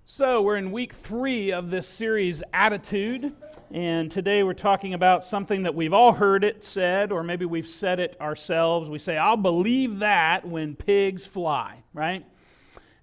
So we're in week 3 of this series, Attitude, and today we're talking about something that we've all heard it said, or maybe we've said it ourselves. We say, I'll believe that when pigs fly, right?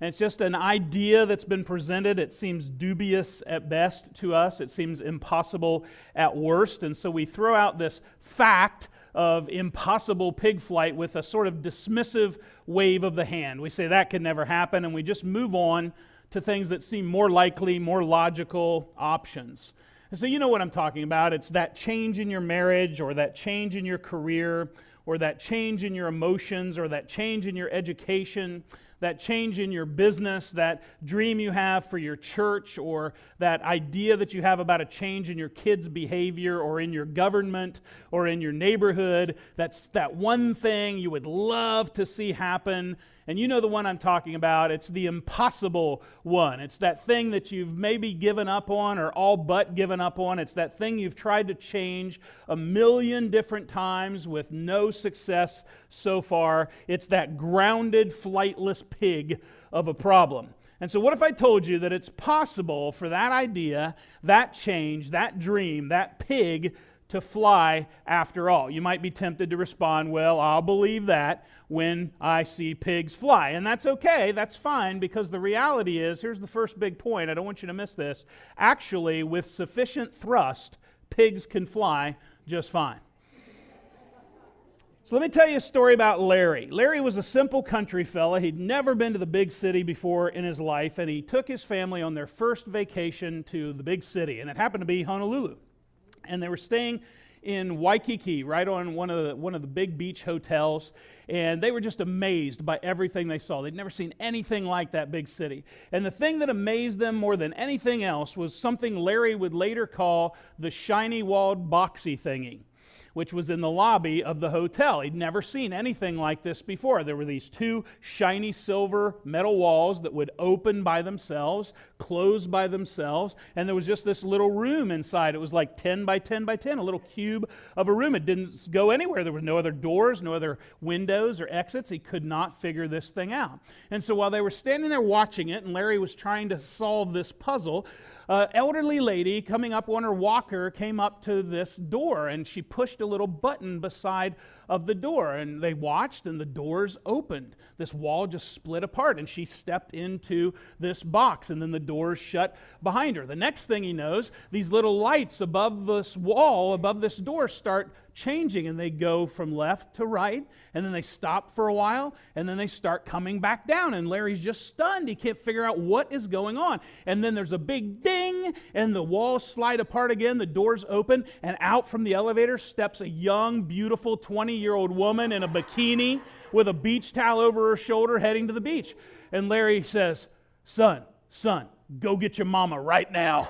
And it's just an idea that's been presented. It seems dubious at best to us. It seems impossible at worst, and so we throw out this fact of impossible pig flight with a sort of dismissive wave of the hand. We say that could never happen, and we just move on to things that seem more likely, more logical options. And so you know what I'm talking about. It's that change in your marriage, or that change in your career, or that change in your emotions, or that change in your education, that change in your business, that dream you have for your church, or that idea that you have about a change in your kids' behavior, or in your government, or in your neighborhood. That's that one thing you would love to see happen. And you know the one I'm talking about. It's the impossible one. It's that thing that you've maybe given up on or all but given up on. It's that thing you've tried to change a million different times with no success so far. It's that grounded, flightless pig of a problem. And so what if I told you that it's possible for that idea, that change, that dream, that pig to fly after all? You might be tempted to respond, well, I'll believe that when I see pigs fly. And that's okay, that's fine, because the reality is, here's the first big point, I don't want you to miss this. Actually, with sufficient thrust, pigs can fly just fine. So let me tell you a story about Larry. Larry was a simple country fella. He'd never been to the big city before in his life, and he took his family on their first vacation to the big city, and it happened to be Honolulu. And they were staying in Waikiki, right on one of the big beach hotels, and they were just amazed by everything they saw. They'd never seen anything like that big city. And the thing that amazed them more than anything else was something Larry would later call the shiny-walled boxy thingy, which was in the lobby of the hotel. He'd never seen anything like this before. There were these two shiny silver metal walls that would open by themselves, close by themselves, and there was just this little room inside. It was like 10 by 10 by 10, a little cube of a room. It didn't go anywhere. There were no other doors, no other windows or exits. He could not figure this thing out. And so while they were standing there watching it, and Larry was trying to solve this puzzle, an elderly lady coming up on her walker came up to this door, and she pushed a little button beside of the door, and they watched, and the doors opened. This wall just split apart, and she stepped into this box, and then the doors shut behind her. The next thing he knows, these little lights above this wall, above this door, start changing, and they go from left to right, and then they stop for a while, and then they start coming back down, and Larry's just stunned. He can't figure out what is going on. And then there's a big ding, and the walls slide apart again, the doors open, and out from the elevator steps a young, beautiful 20-year-old woman in a bikini with a beach towel over her shoulder heading to the beach. And Larry says, son, go get your mama right now.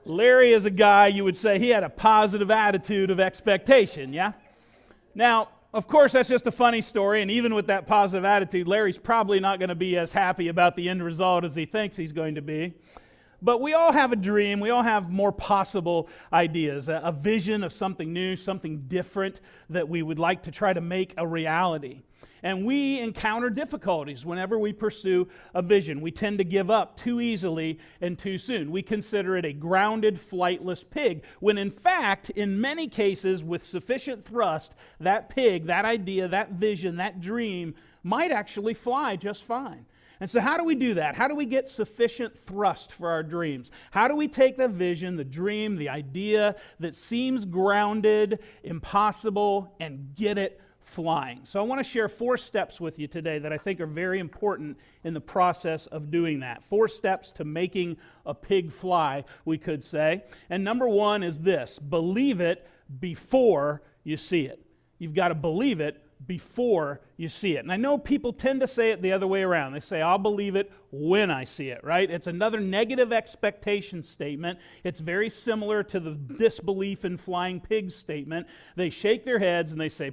Larry is a guy, you would say, he had a positive attitude of expectation, yeah? Now, of course, that's just a funny story, and even with that positive attitude, Larry's probably not going to be as happy about the end result as he thinks he's going to be. But we all have a dream. We all have more possible ideas, a vision of something new, something different that we would like to try to make a reality. And we encounter difficulties whenever we pursue a vision. We tend to give up too easily and too soon. We consider it a grounded, flightless pig, when in fact, in many cases, with sufficient thrust, that pig, that idea, that vision, that dream might actually fly just fine. And so how do we do that? How do we get sufficient thrust for our dreams? How do we take the vision, the dream, the idea that seems grounded, impossible, and get it flying? So I want to share 4 steps with you today that I think are very important in the process of doing that. 4 steps to making a pig fly, we could say. And number 1 is this: believe it before you see it. You've got to believe it before you see it. And I know people tend to say it the other way around. They say, I'll believe it when I see it, right? It's another negative expectation statement. It's very similar to the disbelief in flying pigs statement. They shake their heads and they say,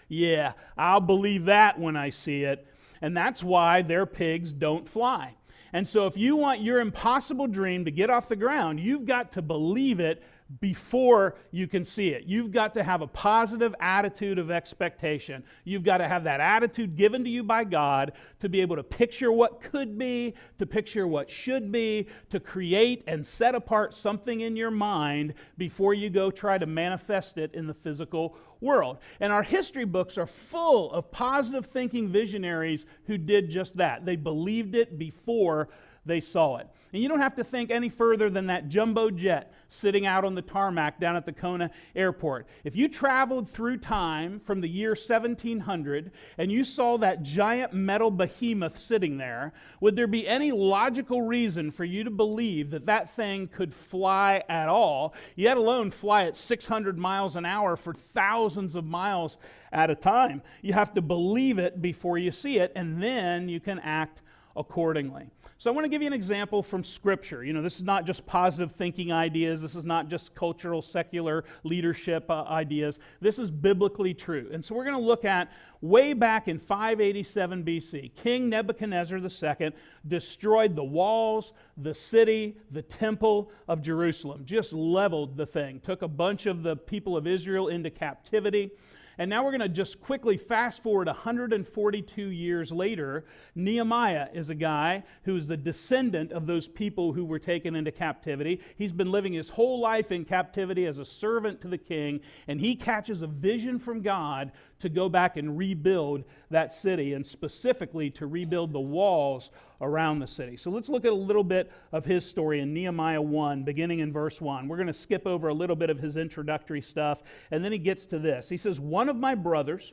yeah, I'll believe that when I see it. And that's why their pigs don't fly. And so if you want your impossible dream to get off the ground, you've got to believe it before you can see it. You've got to have a positive attitude of expectation. You've got to have that attitude given to you by God to be able to picture what could be, to picture what should be, to create and set apart something in your mind before you go try to manifest it in the physical world. And our history books are full of positive thinking visionaries who did just that. They believed it before they saw it. And you don't have to think any further than that jumbo jet sitting out on the tarmac down at the Kona airport. If you traveled through time from the year 1700 and you saw that giant metal behemoth sitting there, would there be any logical reason for you to believe that that thing could fly at all, yet alone fly at 600 miles an hour for thousands of miles at a time? You have to believe it before you see it, and then you can act accordingly. So I want to give you an example from Scripture. This is not just positive thinking ideas. This is not just cultural, secular leadership ideas. This is biblically true. And so we're going to look at way back in 587 BC. King Nebuchadnezzar II destroyed the walls, the city, the temple of Jerusalem. Just leveled the thing. Took a bunch of the people of Israel into captivity. And now we're going to just quickly fast forward 142 years later. Nehemiah is a guy who's the descendant of those people who were taken into captivity. He's been living his whole life in captivity as a servant to the king, and he catches a vision from God to go back and rebuild that city, and specifically to rebuild the walls around the city. So let's look at a little bit of his story in Nehemiah 1, beginning in verse 1. We're going to skip over a little bit of his introductory stuff, and then he gets to this. He says, "One of my brothers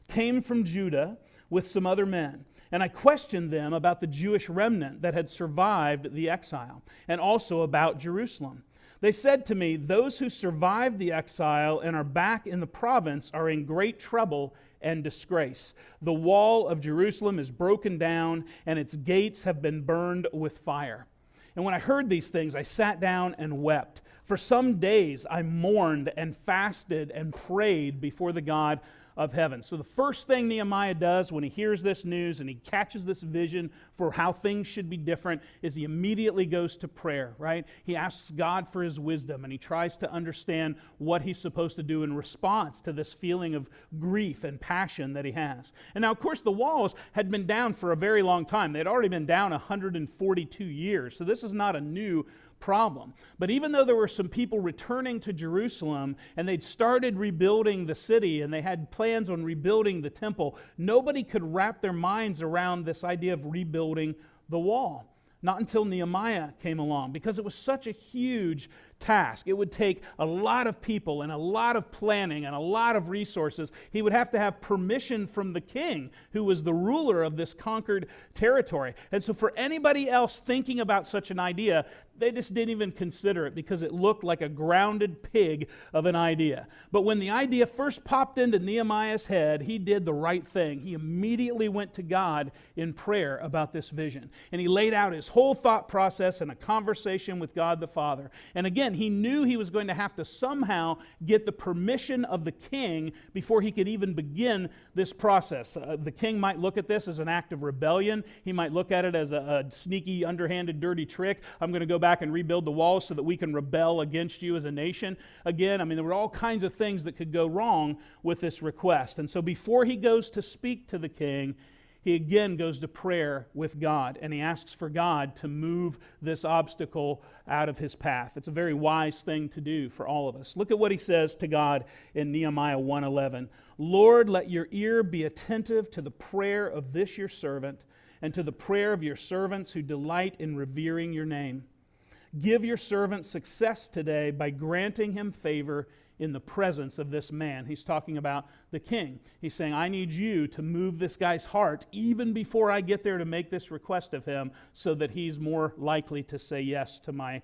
came from Judah with some other men, and I questioned them about the Jewish remnant that had survived the exile, and also about Jerusalem. They said to me, 'Those who survived the exile and are back in the province are in great trouble and disgrace. The wall of Jerusalem is broken down, and its gates have been burned with fire.' And when I heard these things, I sat down and wept. For some days I mourned and fasted and prayed before the God of heaven." So the first thing Nehemiah does when he hears this news and he catches this vision for how things should be different is he immediately goes to prayer, right? He asks God for his wisdom, and he tries to understand what he's supposed to do in response to this feeling of grief and passion that he has. And now, of course, the walls had been down for a very long time. They'd already been down 142 years, so this is not a new problem. But even though there were some people returning to Jerusalem and they'd started rebuilding the city and they had plans on rebuilding the temple, nobody could wrap their minds around this idea of rebuilding the wall. Not until Nehemiah came along, because it was such a huge task. It would take a lot of people and a lot of planning and a lot of resources. He would have to have permission from the king, who was the ruler of this conquered territory. And so for anybody else thinking about such an idea, they just didn't even consider it because it looked like a grounded pig of an idea. But when the idea first popped into Nehemiah's head, he did the right thing. He immediately went to God in prayer about this vision. And he laid out his whole thought process in a conversation with God the Father. And again, he knew he was going to have to somehow get the permission of the king before he could even begin this process. The king might look at this as an act of rebellion. He might look at it as a sneaky, underhanded, dirty trick. I'm going to go back and rebuild the walls so that we can rebel against you as a nation. Again, there were all kinds of things that could go wrong with this request. And so before he goes to speak to the king, he again goes to prayer with God, and he asks for God to move this obstacle out of his path. It's a very wise thing to do for all of us. Look at what he says to God in Nehemiah 1:11. "Lord, let your ear be attentive to the prayer of this your servant, and to the prayer of your servants who delight in revering your name. Give your servant success today by granting him favor in the presence of this man." He's talking about the king. He's saying, I need you to move this guy's heart even before I get there to make this request of him, so that he's more likely to say yes to my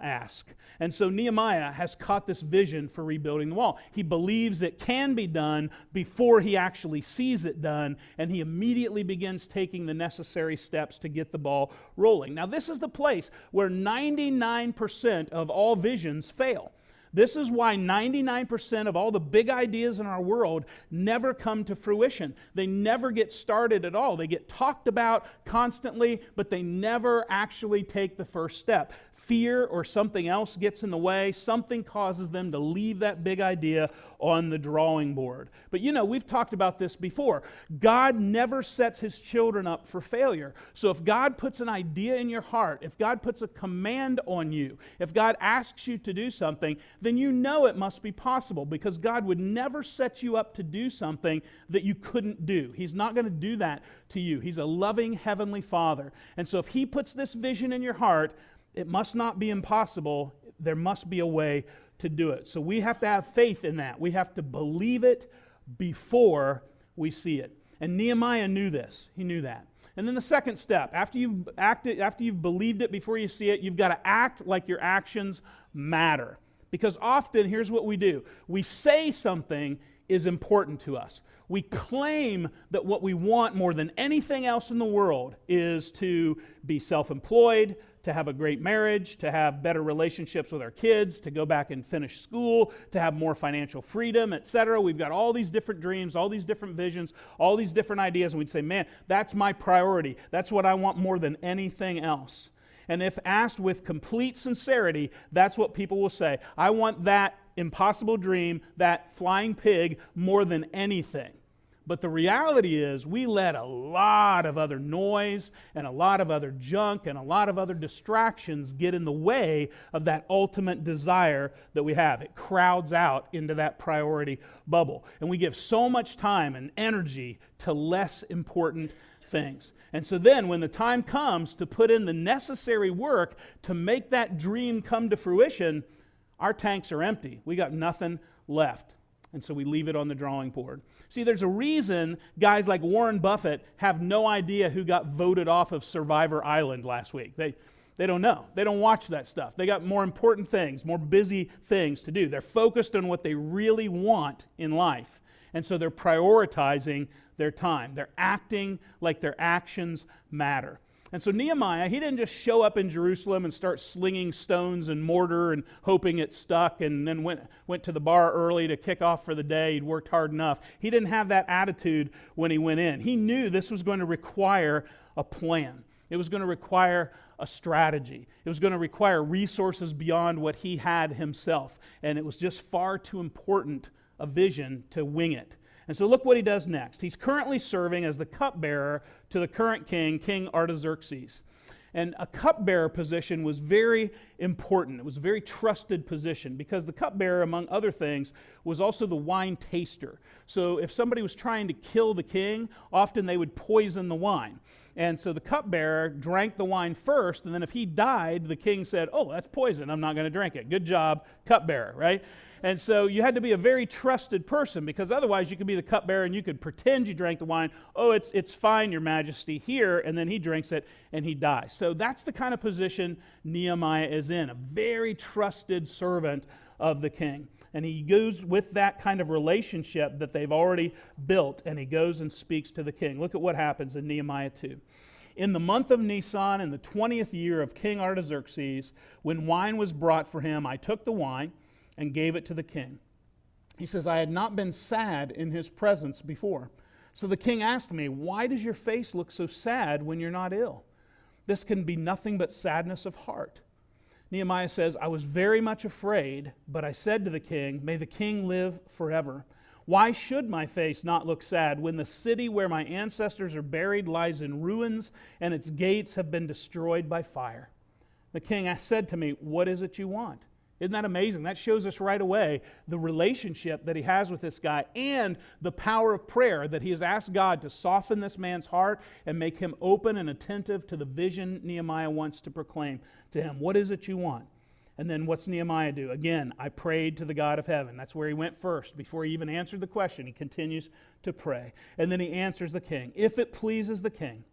ask. And so Nehemiah has caught this vision for rebuilding the wall. He believes it can be done before he actually sees it done, and he immediately begins taking the necessary steps to get the ball rolling. Now, this is the place where 99% of all visions fail. This is why 99% of all the big ideas in our world never come to fruition. They never get started at all. They get talked about constantly, but they never actually take the first step. Fear or something else gets in the way. Something causes them to leave that big idea on the drawing board. But we've talked about this before. God never sets His children up for failure. So if God puts an idea in your heart, if God puts a command on you, if God asks you to do something, then you know it must be possible, because God would never set you up to do something that you couldn't do. He's not going to do that to you. He's a loving Heavenly Father. And so if He puts this vision in your heart, it must not be impossible. There must be a way to do it. So we have to have faith in that. We have to believe it before we see it. And Nehemiah knew this. He knew that. And then the second step, after you've believed it before you see it, you've got to act like your actions matter. Because often, here's what we do. We say something is important to us. We claim that what we want more than anything else in the world is to be self-employed, to have a great marriage, to have better relationships with our kids, to go back and finish school, to have more financial freedom, etc. We've got all these different dreams, all these different visions, all these different ideas, and we'd say, man, that's my priority. That's what I want more than anything else. And if asked with complete sincerity, that's what people will say. I want that impossible dream, that flying pig, more than anything. But the reality is we let a lot of other noise and a lot of other junk and a lot of other distractions get in the way of that ultimate desire that we have. It crowds out into that priority bubble. And we give so much time and energy to less important things. And so then when the time comes to put in the necessary work to make that dream come to fruition, our tanks are empty. We got nothing left. And so we leave it on the drawing board. See, there's a reason guys like Warren Buffett have no idea who got voted off of Survivor Island last week. They don't know. They don't watch that stuff. They got more important things, more busy things to do. They're focused on what they really want in life. And so they're prioritizing their time. They're acting like their actions matter. And so Nehemiah, he didn't just show up in Jerusalem and start slinging stones and mortar and hoping it stuck and then went to the bar early to kick off for the day. He'd worked hard enough. He didn't have that attitude when he went in. He knew this was going to require a plan. It was going to require a strategy. It was going to require resources beyond what he had himself. And it was just far too important a vision to wing it. And so look what he does next. He's currently serving as the cupbearer to the current king, King Artaxerxes. And a cupbearer position was very important. It was a very trusted position because the cupbearer, among other things, was also the wine taster. So if somebody was trying to kill the king, often they would poison the wine. And so the cupbearer drank the wine first, and then if he died, the king said, oh, that's poison, I'm not going to drink it. Good job, cupbearer, right? And so you had to be a very trusted person, because otherwise you could be the cupbearer and you could pretend you drank the wine. Oh, it's fine, Your Majesty, here, and then he drinks it and he dies. So that's the kind of position Nehemiah is in, a very trusted servant of the king. And he goes with that kind of relationship that they've already built, and he goes and speaks to the king. Look at what happens in Nehemiah 2. In the month of Nisan, in the 20th year of King Artaxerxes, when wine was brought for him, I took the wine and gave it to the king. He says, I had not been sad in his presence before. So the king asked me, why does your face look so sad when you're not ill? This can be nothing but sadness of heart. Nehemiah says, I was very much afraid, but I said to the king, may the king live forever. Why should my face not look sad when the city where my ancestors are buried lies in ruins and its gates have been destroyed by fire? The king said to me, what is it you want? Isn't that amazing? That shows us right away the relationship that he has with this guy and the power of prayer, that he has asked God to soften this man's heart and make him open and attentive to the vision Nehemiah wants to proclaim to him. What is it you want? And then what's Nehemiah do? Again, I prayed to the God of heaven. That's where he went first. Before he even answered the question, he continues to pray. And then he answers the king. If it pleases the king,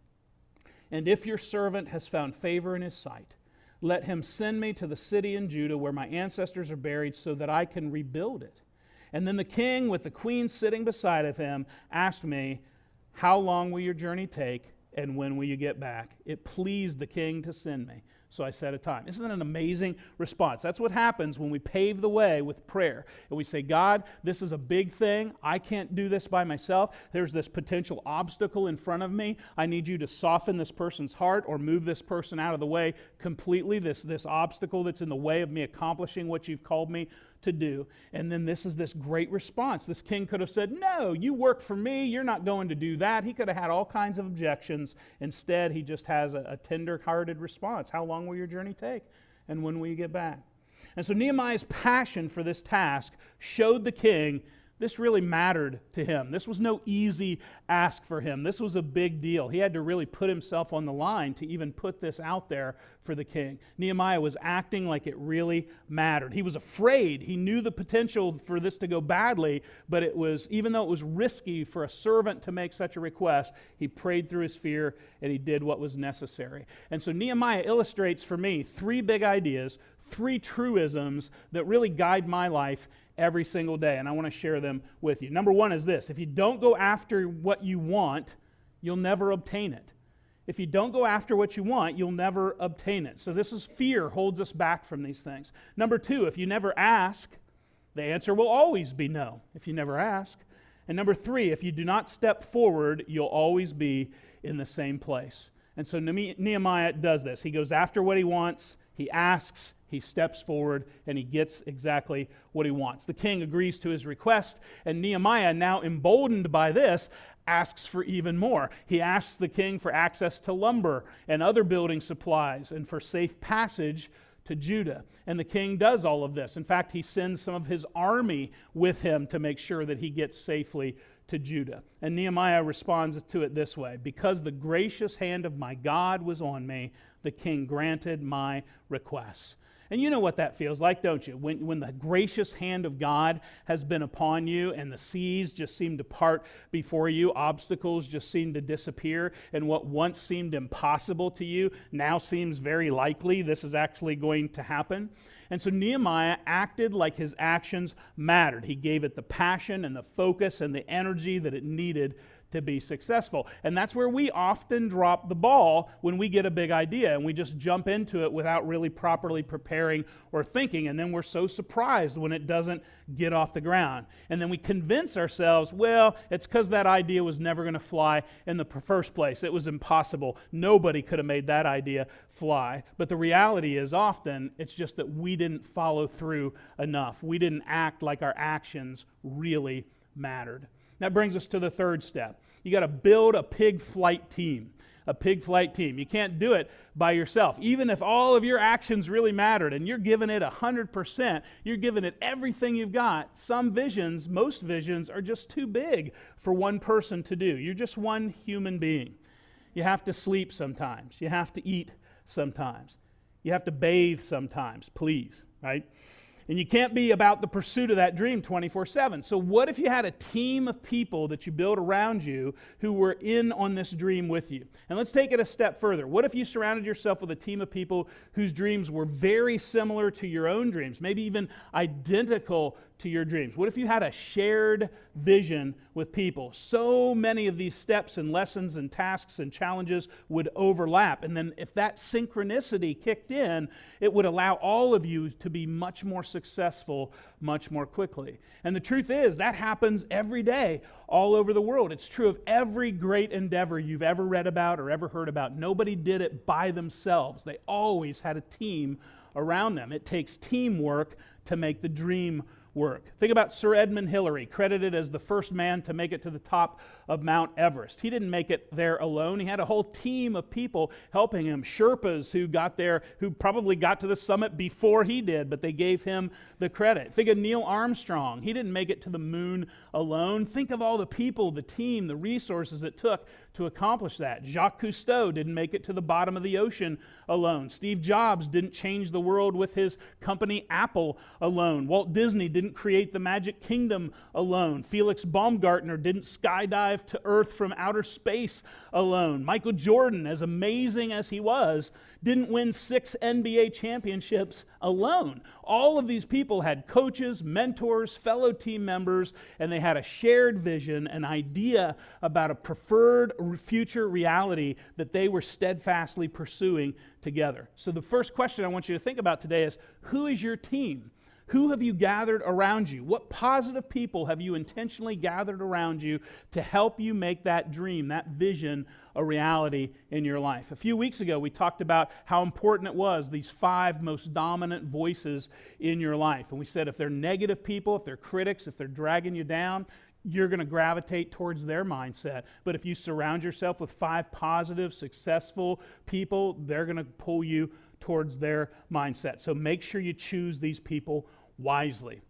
and if your servant has found favor in his sight, let him send me to the city in Judah where my ancestors are buried so that I can rebuild it. And then the king, with the queen sitting beside of him, asked me, how long will your journey take, And when will you get back? It pleased the king to send me, so I set a time. Isn't that an amazing response? That's what happens when we pave the way with prayer. And we say, God, this is a big thing. I can't do this by myself. There's this potential obstacle in front of me. I need you to soften this person's heart or move this person out of the way completely, this obstacle that's in the way of me accomplishing what you've called me to do. And then this is this great response. This king could have said, no, you work for me. You're not going to do that. He could have had all kinds of objections. Instead, he just has a tender-hearted response. How long will your journey take? And when will you get back? And so Nehemiah's passion for this task showed the king this really mattered to him. This was no easy ask for him. This was a big deal. He had to really put himself on the line to even put this out there for the king. Nehemiah was acting like it really mattered. He was afraid. He knew the potential for this to go badly, but it was, even though it was risky for a servant to make such a request, he prayed through his fear and he did what was necessary. And so Nehemiah illustrates for me 3 big ideas, 3 truisms that really guide my life every single day, and I want to share them with you. Number 1 is this: if you don't go after what you want, you'll never obtain it. If you don't go after what you want, you'll never obtain it. So this is fear holds us back from these things. Number 2, if you never ask, the answer will always be no if you never ask. And number 3, if you do not step forward, you'll always be in the same place. And so Nehemiah does this. He goes after what he wants, he asks, he steps forward, and he gets exactly what he wants. The king agrees to his request, and Nehemiah, now emboldened by this, asks for even more. He asks the king for access to lumber and other building supplies and for safe passage to Judah. And the king does all of this. In fact, he sends some of his army with him to make sure that he gets safely to Judah. And Nehemiah responds to it this way: because the gracious hand of my God was on me, the king granted my requests. And you know what that feels like, don't you? When the gracious hand of God has been upon you and the seas just seem to part before you, obstacles just seem to disappear, and what once seemed impossible to you now seems very likely this is actually going to happen. And so Nehemiah acted like his actions mattered. He gave it the passion and the focus and the energy that it needed to be successful. And that's where we often drop the ball when we get a big idea and we just jump into it without really properly preparing or thinking, and then we're so surprised when it doesn't get off the ground. And then we convince ourselves, well, it's because that idea was never going to fly in the first place. It was impossible. Nobody could have made that idea fly. But the reality is often it's just that we didn't follow through enough. We didn't act like our actions really mattered. That brings us to the 3rd step. You got to build a pig flight team. A pig flight team. You can't do it by yourself. Even if all of your actions really mattered and you're giving it 100%, you're giving it everything you've got, some visions, most visions, are just too big for one person to do. You're just one human being. You have to sleep sometimes. You have to eat sometimes. You have to bathe sometimes, please, right? And you can't be about the pursuit of that dream 24/7. So what if you had a team of people that you build around you who were in on this dream with you? And let's take it a step further. What if you surrounded yourself with a team of people whose dreams were very similar to your own dreams, maybe even identical to your dreams? What if you had a shared vision with people? So many of these steps and lessons and tasks and challenges would overlap. And then if that synchronicity kicked in, it would allow all of you to be much more successful much more quickly. And the truth is, that happens every day all over the world. It's true of every great endeavor you've ever read about or ever heard about. Nobody did it by themselves. They always had a team around them. It takes teamwork to make the dream work. Think about Sir Edmund Hillary, credited as the first man to make it to the top of Mount Everest. He didn't make it there alone. He had a whole team of people helping him, Sherpas who got there, who probably got to the summit before he did, but they gave him the credit. Think of Neil Armstrong. He didn't make it to the moon alone. Think of all the people, the team, the resources it took to accomplish that. Jacques Cousteau didn't make it to the bottom of the ocean alone. Steve Jobs didn't change the world with his company Apple alone. Walt Disney didn't create the Magic Kingdom alone. Felix Baumgartner didn't skydive to Earth from outer space alone. Michael Jordan, as amazing as he was, didn't win 6 NBA championships alone. All of these people had coaches, mentors, fellow team members, and they had a shared vision, an idea about a preferred future reality that they were steadfastly pursuing together. So the first question I want you to think about today is, who is your team? Who have you gathered around you? What positive people have you intentionally gathered around you to help you make that dream, that vision, a reality in your life? A few weeks ago, we talked about how important it was, these 5 most dominant voices in your life. And we said if they're negative people, if they're critics, if they're dragging you down, you're going to gravitate towards their mindset. But if you surround yourself with 5 positive, successful people, they're going to pull you towards their mindset. So make sure you choose these people wisely.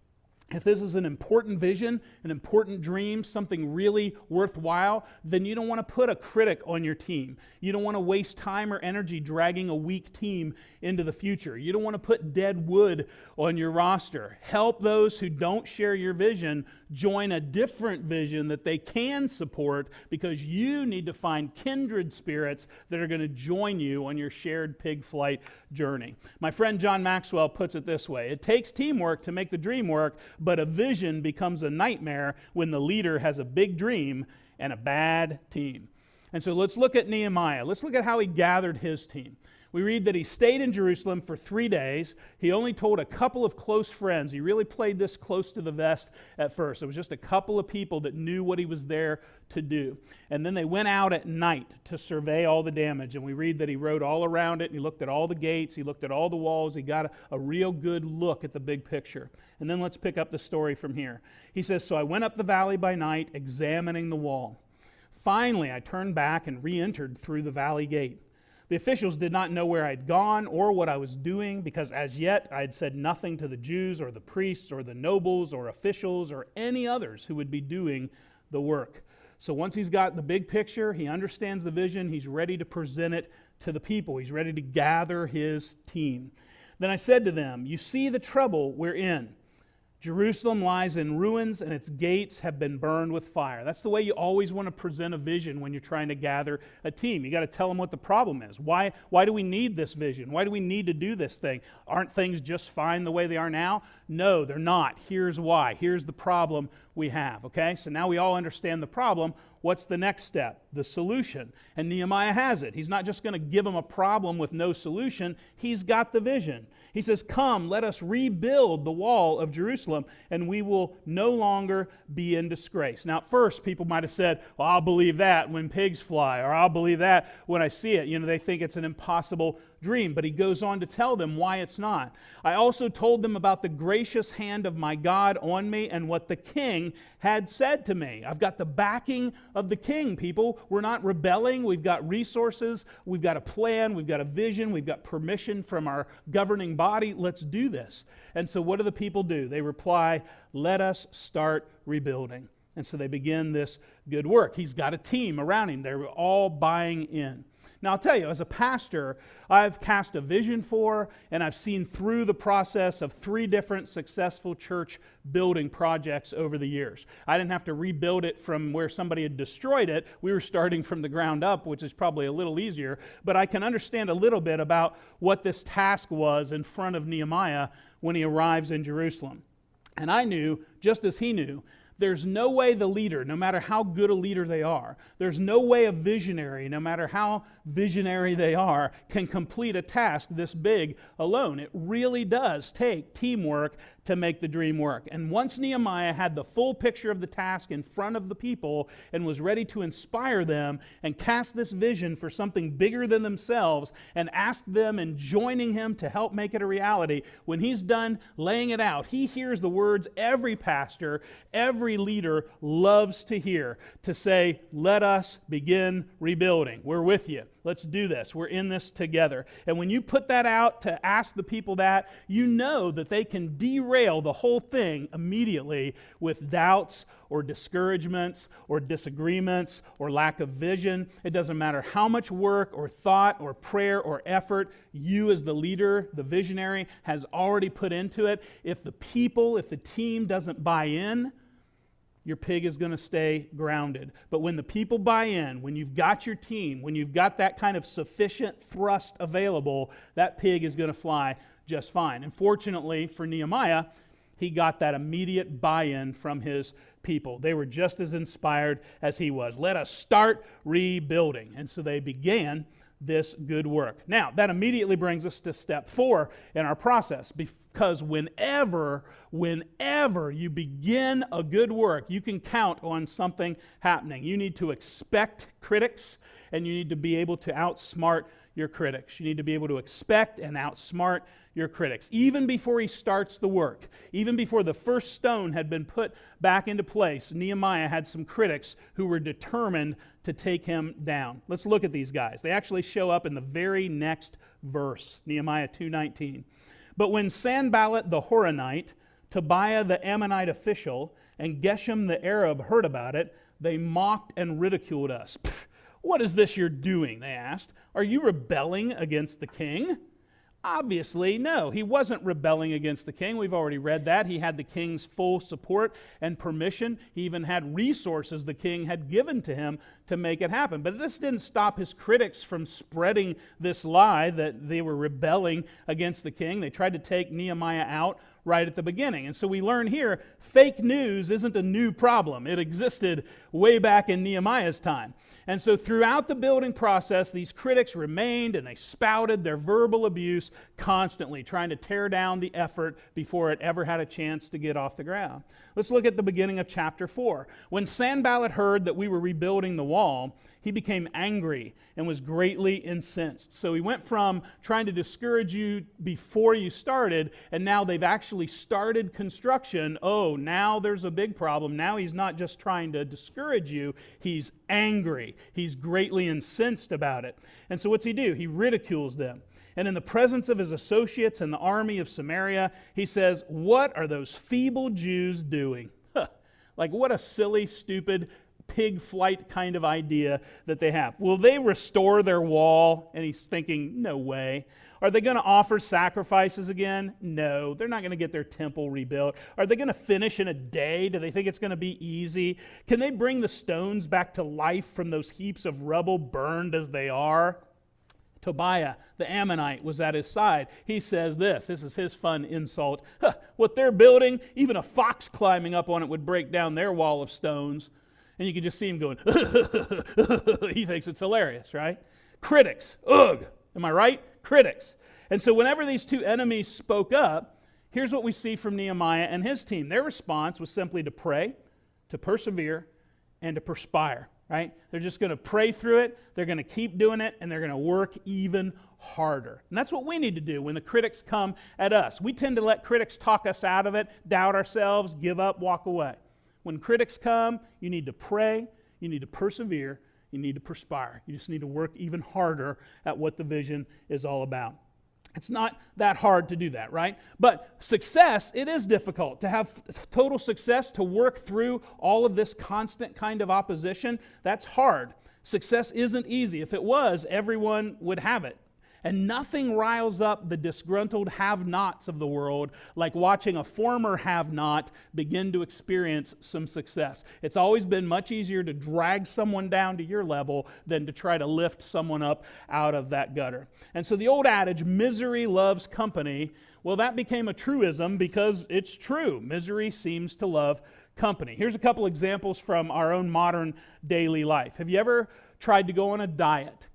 If this is an important vision, an important dream, something really worthwhile, then you don't want to put a critic on your team. You don't want to waste time or energy dragging a weak team into the future. You don't want to put dead wood on your roster. Help those who don't share your vision join a different vision that they can support, because you need to find kindred spirits that are going to join you on your shared pig flight journey. My friend John Maxwell puts it this way: it takes teamwork to make the dream work, but a vision becomes a nightmare when the leader has a big dream and a bad team. And so let's look at Nehemiah. Let's look at how he gathered his team. We read that he stayed in Jerusalem for 3 days. He only told a couple of close friends. He really played this close to the vest at first. It was just a couple of people that knew what he was there to do. And then they went out at night to survey all the damage. And we read that he rode all around it, and he looked at all the gates, he looked at all the walls, he got a real good look at the big picture. And then let's pick up the story from here. He says, "So I went up the valley by night, examining the wall. Finally, I turned back and re-entered through the valley gate. The officials did not know where I'd gone or what I was doing, because as yet I had said nothing to the Jews or the priests or the nobles or officials or any others who would be doing the work." So once he's got the big picture, he understands the vision, he's ready to present it to the people. He's ready to gather his team. "Then I said to them, 'You see the trouble we're in. Jerusalem lies in ruins, and its gates have been burned with fire.'" That's the way you always want to present a vision when you're trying to gather a team. You got to tell them what the problem is. Why do we need this vision? Why do we need to do this thing? Aren't things just fine the way they are now? No, they're not. Here's why. Here's the problem we have. Okay, so now we all understand the problem. What's the next step? The solution. And Nehemiah has it. He's not just going to give them a problem with no solution. He's got the vision. He says, "Come, let us rebuild the wall of Jerusalem, and we will no longer be in disgrace." Now, at first, people might have said, "Well, I'll believe that when pigs fly," or "I'll believe that when I see it." You know, they think it's an impossible dream, but he goes on to tell them why it's not. "I also told them about the gracious hand of my God on me and what the king had said to me." I've got the backing of the king, people. We're not rebelling. We've got resources. We've got a plan. We've got a vision. We've got permission from our governing body. Let's do this. And so what do the people do? They reply, "Let us start rebuilding." And so they begin this good work. He's got a team around him. They're all buying in. Now, I'll tell you, as a pastor, I've cast a vision for, and I've seen through the process of 3 different successful church building projects over the years. I didn't have to rebuild it from where somebody had destroyed it. We were starting from the ground up, which is probably a little easier, but I can understand a little bit about what this task was in front of Nehemiah when he arrives in Jerusalem. And I knew, just as he knew, there's no way the leader, no matter how good a leader they are, there's no way a visionary, no matter how visionary they are, can complete a task this big alone. It really does take teamwork to make the dream work. And once Nehemiah had the full picture of the task in front of the people and was ready to inspire them and cast this vision for something bigger than themselves and ask them and joining him to help make it a reality, when he's done laying it out, he hears the words every pastor, every leader loves to hear, to say, "Let us begin rebuilding. We're with you. Let's do this. We're in this together." And when you put that out to ask the people that, you know that they can derail the whole thing immediately with doubts or discouragements or disagreements or lack of vision. It doesn't matter how much work or thought or prayer or effort you as the leader, the visionary, has already put into it. If the people, if the team doesn't buy in, your pig is going to stay grounded. But when the people buy in, when you've got your team, when you've got that kind of sufficient thrust available, that pig is going to fly just fine. And fortunately for Nehemiah, he got that immediate buy-in from his people. They were just as inspired as he was. Let us start rebuilding. And so they began this good work. Now, that immediately brings us to step 4 in our process, because whenever you begin a good work, you can count on something happening. You need to expect critics, and you need to be able to outsmart your critics. You need to be able to expect and outsmart your critics. Even before he starts the work, even before the first stone had been put back into place, Nehemiah had some critics who were determined to take him down. Let's look at these guys. They actually show up in the very next verse, Nehemiah 2:19. But when Sanballat the Horonite, Tobiah the Ammonite official, and Geshem the Arab heard about it, they mocked and ridiculed us. What is this you're doing? They asked. Are you rebelling against the king? Obviously, no. He wasn't rebelling against the king. We've already read that. He had the king's full support and permission. He even had resources the king had given to him to make it happen. But this didn't stop his critics from spreading this lie that they were rebelling against the king. They tried to take Nehemiah out right at the beginning. And so we learn here, fake news isn't a new problem. It existed way back in Nehemiah's time. And so throughout the building process, these critics remained and they spouted their verbal abuse constantly, trying to tear down the effort before it ever had a chance to get off the ground. Let's look at the beginning of chapter 4. When Sanballat heard that we were rebuilding the wall, he became angry and was greatly incensed. So he went from trying to discourage you before you started, and now they've actually started construction. Oh, now there's a big problem. Now he's not just trying to discourage you, he's angry. He's greatly incensed about it. And so what's he do? He ridicules them. And in the presence of his associates and the army of Samaria, he says, "What are those feeble Jews doing?" Like, what a silly, stupid pig flight kind of idea that they have. Will they restore their wall? And he's thinking, no way. Are they going to offer sacrifices again? No, they're not going to get their temple rebuilt. Are they going to finish in a day? Do they think it's going to be easy? Can they bring the stones back to life from those heaps of rubble burned as they are? Tobiah, the Ammonite, was at his side. He says this is his fun insult. What they're building, even a fox climbing up on it would break down their wall of stones. And you can just see him going, he thinks it's hilarious, right? Critics, ugh, am I right? Critics. And so whenever these two enemies spoke up, here's what we see from Nehemiah and his team. Their response was simply to pray, to persevere, and to perspire, right? They're just going to pray through it, they're going to keep doing it, and they're going to work even harder. And that's what we need to do when the critics come at us. We tend to let critics talk us out of it, doubt ourselves, give up, walk away. When critics come, you need to pray, you need to persevere, you need to perspire. You just need to work even harder at what the vision is all about. It's not that hard to do that, right? But success, it is difficult. To have total success, to work through all of this constant kind of opposition, that's hard. Success isn't easy. If it was, everyone would have it. And nothing riles up the disgruntled have-nots of the world like watching a former have-not begin to experience some success. It's always been much easier to drag someone down to your level than to try to lift someone up out of that gutter. And so the old adage, misery loves company, well, that became a truism because it's true. Misery seems to love company. Here's a couple examples from our own modern daily life. Have you ever tried to go on a diet?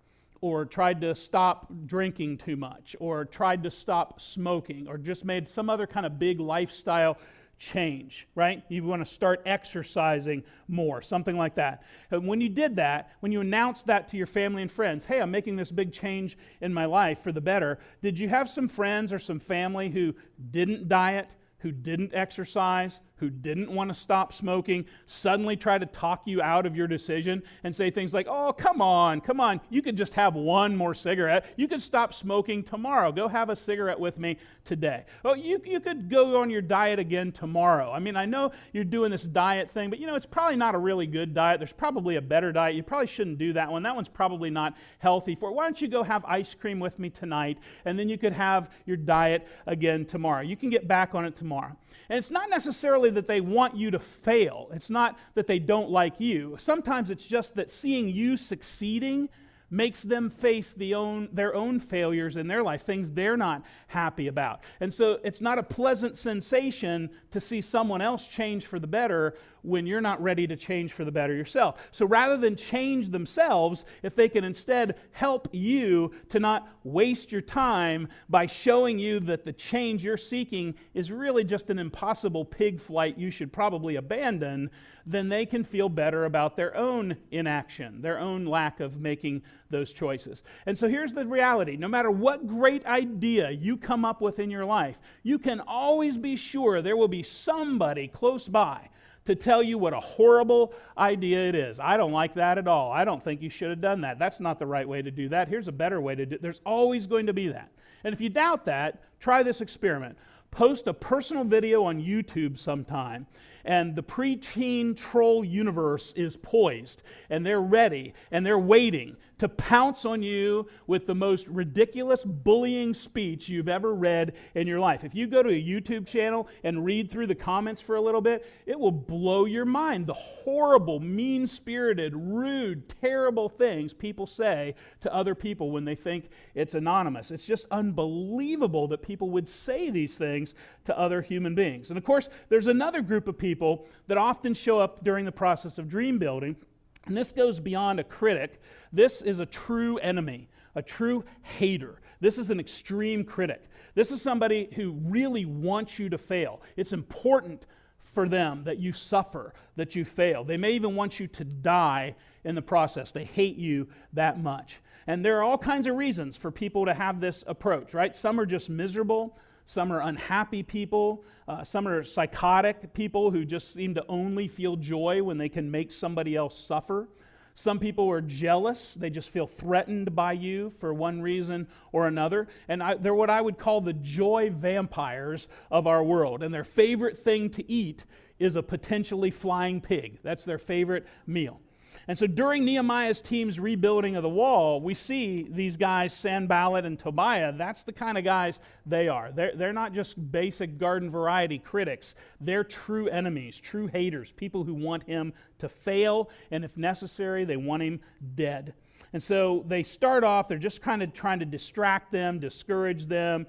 Or tried to stop drinking too much, or tried to stop smoking, or just made some other kind of big lifestyle change, right? You want to start exercising more, something like that. And when you did that, when you announced that to your family and friends, hey, I'm making this big change in my life for the better, did you have some friends or some family who didn't diet, who didn't exercise, who didn't want to stop smoking, suddenly try to talk you out of your decision and say things like, oh, come on, you could just have one more cigarette. You could stop smoking tomorrow. Go have a cigarette with me today. Oh, you could go on your diet again tomorrow. I mean, I know you're doing this diet thing, but it's probably not a really good diet. There's probably a better diet. You probably shouldn't do that one. That one's probably not healthy for it. Why don't you go have ice cream with me tonight, and then you could have your diet again tomorrow. You can get back on it tomorrow. And it's not necessarily that they want you to fail. It's not that they don't like you. Sometimes it's just that seeing you succeeding makes them face their own failures in their life, things they're not happy about. And so it's not a pleasant sensation to see someone else change for the better when you're not ready to change for the better yourself. So rather than change themselves, if they can instead help you to not waste your time by showing you that the change you're seeking is really just an impossible pig flight you should probably abandon, then they can feel better about their own inaction, their own lack of making those choices. And so here's the reality. No matter what great idea you come up with in your life, you can always be sure there will be somebody close by to tell you what a horrible idea it is. I don't like that at all. I don't think you should have done that. That's not the right way to do that. Here's a better way to do it. There's always going to be that. And if you doubt that, try this experiment. Post a personal video on YouTube sometime, and the preteen troll universe is poised, and they're ready, and they're waiting to pounce on you with the most ridiculous bullying speech you've ever read in your life. If you go to a YouTube channel and read through the comments for a little bit, it will blow your mind. The horrible, mean-spirited, rude, terrible things people say to other people when they think it's anonymous. It's just unbelievable that people would say these things to other human beings. And of course, there's another group of people that often show up during the process of dream building, and this goes beyond a critic. This is a true enemy, a true hater. This is an extreme critic. This is somebody who really wants you to fail. It's important for them that you suffer, that you fail. They may even want you to die in the process. They hate you that much. And there are all kinds of reasons for people to have this approach, right? Some are just miserable. Some are unhappy people. Some are psychotic people who just seem to only feel joy when they can make somebody else suffer. Some people are jealous. They just feel threatened by you for one reason or another. And they're what I would call the joy vampires of our world. And their favorite thing to eat is a potentially flying pig. That's their favorite meal. And so during Nehemiah's team's rebuilding of the wall, we see these guys, Sanballat and Tobiah. That's the kind of guys they are. They're not just basic garden variety critics. They're true enemies, true haters, people who want him to fail, and if necessary, they want him dead. And so they start off, they're just kind of trying to distract them, discourage them,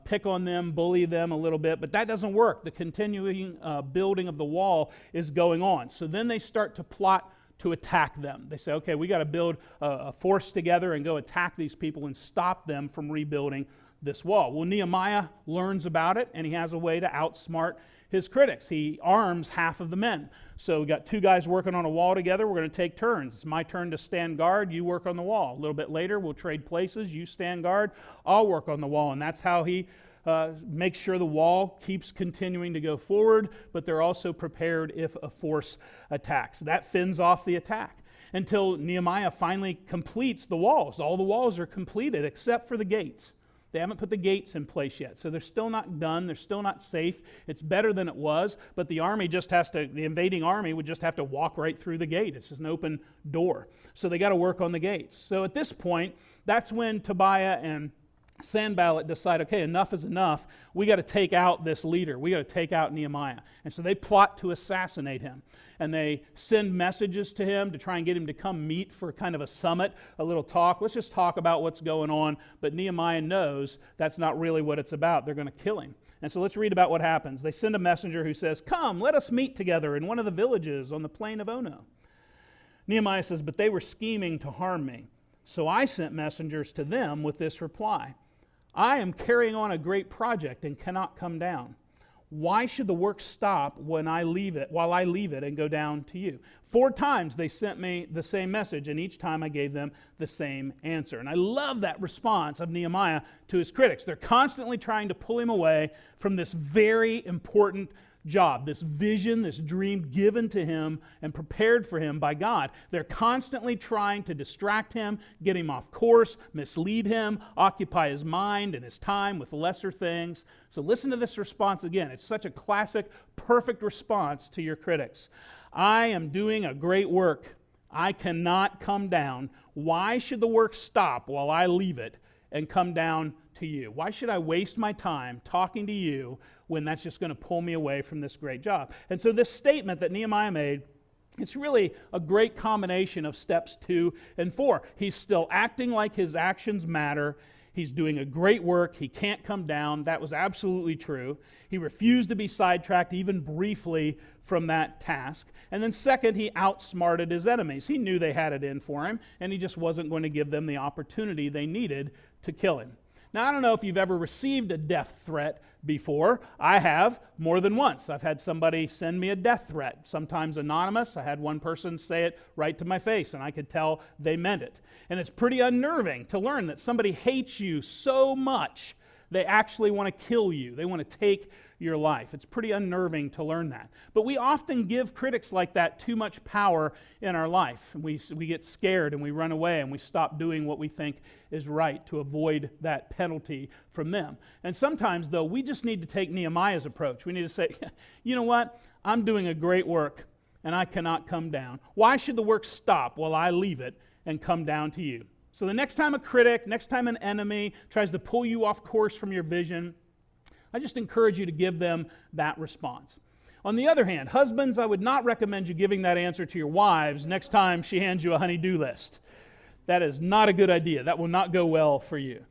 pick on them, bully them a little bit, but that doesn't work. The continuing building of the wall is going on. So then they start to plot to attack them. They say, okay, we got to build a force together and go attack these people and stop them from rebuilding this wall. Well, Nehemiah learns about it, and he has a way to outsmart his critics. He arms half of the men. So we got two guys working on a wall together. We're going to take turns. It's my turn to stand guard. You work on the wall. A little bit later, we'll trade places. You stand guard. I'll work on the wall. And that's how he make sure the wall keeps continuing to go forward, but they're also prepared if a force attacks. That fends off the attack until Nehemiah finally completes the walls. All the walls are completed except for the gates. They haven't put the gates in place yet, so they're still not done. They're still not safe. It's better than it was, but the invading army would just have to walk right through the gate. It's just an open door. So they got to work on the gates. So at this point, that's when Tobiah and Sanballat decide, okay, enough is enough. We got to take out this leader. We got to take out Nehemiah. And so they plot to assassinate him. And they send messages to him to try and get him to come meet for kind of a summit, a little talk. Let's just talk about what's going on. But Nehemiah knows that's not really what it's about. They're going to kill him. And so let's read about what happens. They send a messenger who says, come, let us meet together in one of the villages on the plain of Ono. Nehemiah says, but they were scheming to harm me. So I sent messengers to them with this reply. I am carrying on a great project and cannot come down. Why should the work stop while I leave it and go down to you? 4 times they sent me the same message, and each time I gave them the same answer. And I love that response of Nehemiah to his critics. They're constantly trying to pull him away from this very important job, this vision, this dream given to him and prepared for him by God. They're constantly trying to distract him, get him off course, mislead him, occupy his mind and his time with lesser things. So listen to this response again. It's such a classic, perfect response to your critics. I am doing a great work. I cannot come down. Why should the work stop while I leave it and come down to you? Why should I waste my time talking to you when that's just going to pull me away from this great job? And so this statement that Nehemiah made, it's really a great combination of steps 2 and 4. He's still acting like his actions matter. He's doing a great work. He can't come down. That was absolutely true. He refused to be sidetracked even briefly from that task. And then second, he outsmarted his enemies. He knew they had it in for him, and he just wasn't going to give them the opportunity they needed to kill him. Now, I don't know if you've ever received a death threat before. I have, more than once. I've had somebody send me a death threat, sometimes anonymous. I had one person say it right to my face, and I could tell they meant it. And it's pretty unnerving to learn that somebody hates you so much they actually want to kill you. They want to take your life. It's pretty unnerving to learn that. But we often give critics like that too much power in our life. We get scared and we run away and we stop doing what we think is right to avoid that penalty from them. And sometimes, though, we just need to take Nehemiah's approach. We need to say, you know what? I'm doing a great work and I cannot come down. Why should the work stop while I leave it and come down to you? So the next time a critic, next time an enemy tries to pull you off course from your vision, I just encourage you to give them that response. On the other hand, husbands, I would not recommend you giving that answer to your wives next time she hands you a honey-do list. That is not a good idea. That will not go well for you.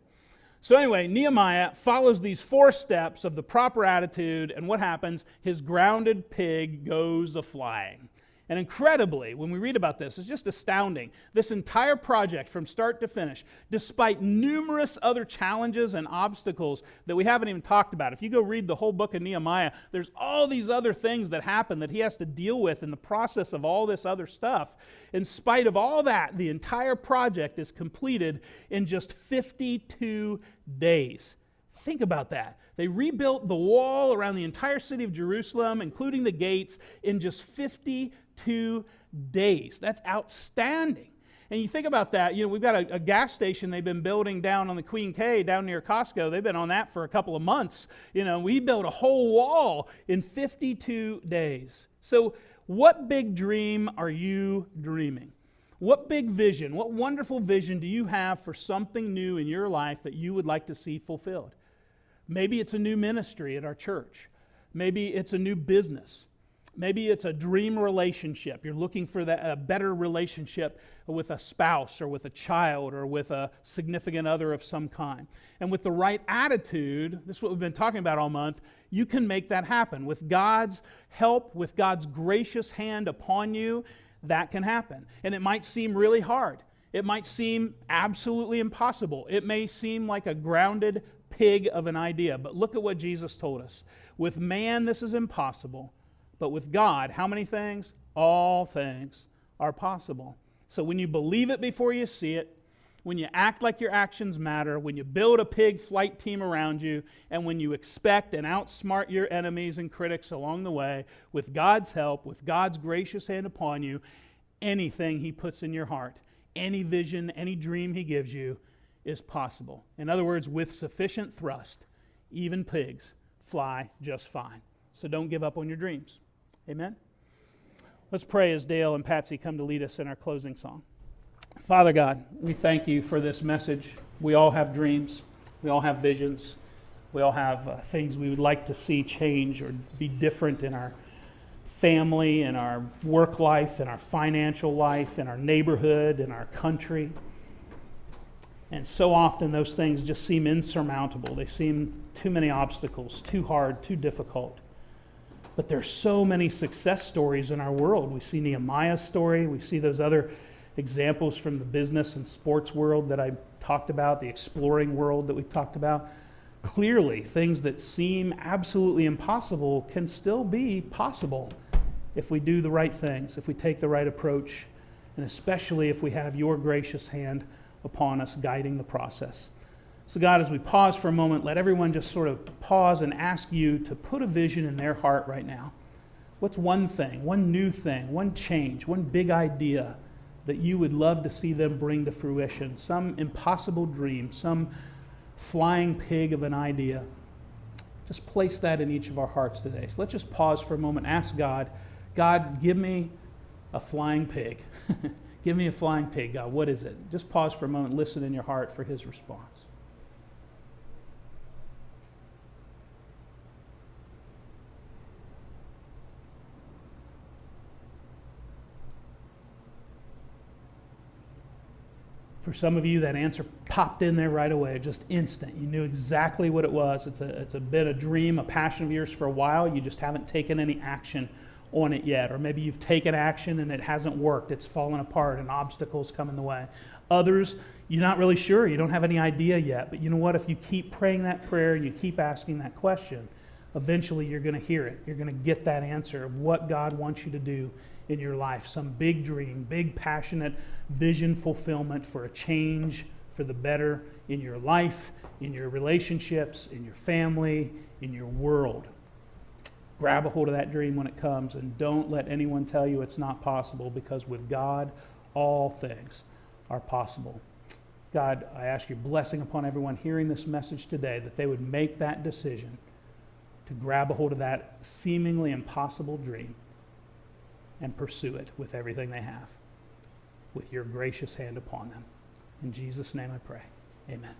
So anyway, Nehemiah follows these 4 steps of the proper attitude, and what happens? His grounded pig goes a-flying. And incredibly, when we read about this, it's just astounding. This entire project from start to finish, despite numerous other challenges and obstacles that we haven't even talked about. If you go read the whole book of Nehemiah, there's all these other things that happen that he has to deal with in the process of all this other stuff. In spite of all that, the entire project is completed in just 52 days. Think about that. They rebuilt the wall around the entire city of Jerusalem, including the gates, in just 52 days. That's outstanding. And you think about that, we've got a gas station they've been building down on the Queen K, down near Costco. They've been on that for a couple of months. We built a whole wall in 52 days. So what big dream are you dreaming? What big vision, what wonderful vision do you have for something new in your life that you would like to see fulfilled? Maybe it's a new ministry at our church. Maybe it's a new business. Maybe it's a dream relationship. You're looking for a better relationship with a spouse or with a child or with a significant other of some kind. And with the right attitude, this is what we've been talking about all month, you can make that happen. With God's help, with God's gracious hand upon you, that can happen. And it might seem really hard. It might seem absolutely impossible. It may seem like a grounded pig of an idea. But look at what Jesus told us. With man, this is impossible. But with God, how many things? All things are possible. So when you believe it before you see it, when you act like your actions matter, when you build a pig flight team around you, and when you expect and outsmart your enemies and critics along the way, with God's help, with God's gracious hand upon you, anything He puts in your heart, any vision, any dream He gives you is possible. In other words, with sufficient thrust, even pigs fly just fine. So don't give up on your dreams. Amen? Let's pray as Dale and Patsy come to lead us in our closing song. Father God, we thank you for this message. We all have dreams. We all have visions. We all have things we would like to see change or be different in our family, in our work life, in our financial life, in our neighborhood, in our country. And so often those things just seem insurmountable. They seem too many obstacles, too hard, too difficult. But there's so many success stories in our world. We see Nehemiah's story. We see those other examples from the business and sports world that I talked about, the exploring world that we talked about. Clearly, things that seem absolutely impossible can still be possible if we do the right things, if we take the right approach, and especially if we have your gracious hand upon us guiding the process. So God, as we pause for a moment, let everyone just sort of pause and ask you to put a vision in their heart right now. What's one thing, one new thing, one change, one big idea that you would love to see them bring to fruition? Some impossible dream, some flying pig of an idea. Just place that in each of our hearts today. So let's just pause for a moment, ask God, God, give me a flying pig. Give me a flying pig, God. What is it? Just pause for a moment, listen in your heart for His response. For For some of you, that answer popped in there right away, just instant. You knew exactly what it was. It's been a dream, a passion of yours for a while. You just haven't taken any action on it yet. Or maybe you've taken action and it hasn't worked. It's fallen apart and obstacles come in the way. Others, you're not really sure. You don't have any idea yet. But you know what? If you keep praying that prayer and you keep asking that question, eventually you're going to hear it. You're going to get that answer of what God wants you to do in your life. Some big dream, big passionate vision fulfillment for a change for the better in your life, in your relationships, in your family, in your world. Grab a hold of that dream when it comes, and don't let anyone tell you it's not possible, because with God, all things are possible. God, I ask your blessing upon everyone hearing this message today, that they would make that decision to grab a hold of that seemingly impossible dream and pursue it with everything they have, with your gracious hand upon them. In Jesus' name I pray. Amen.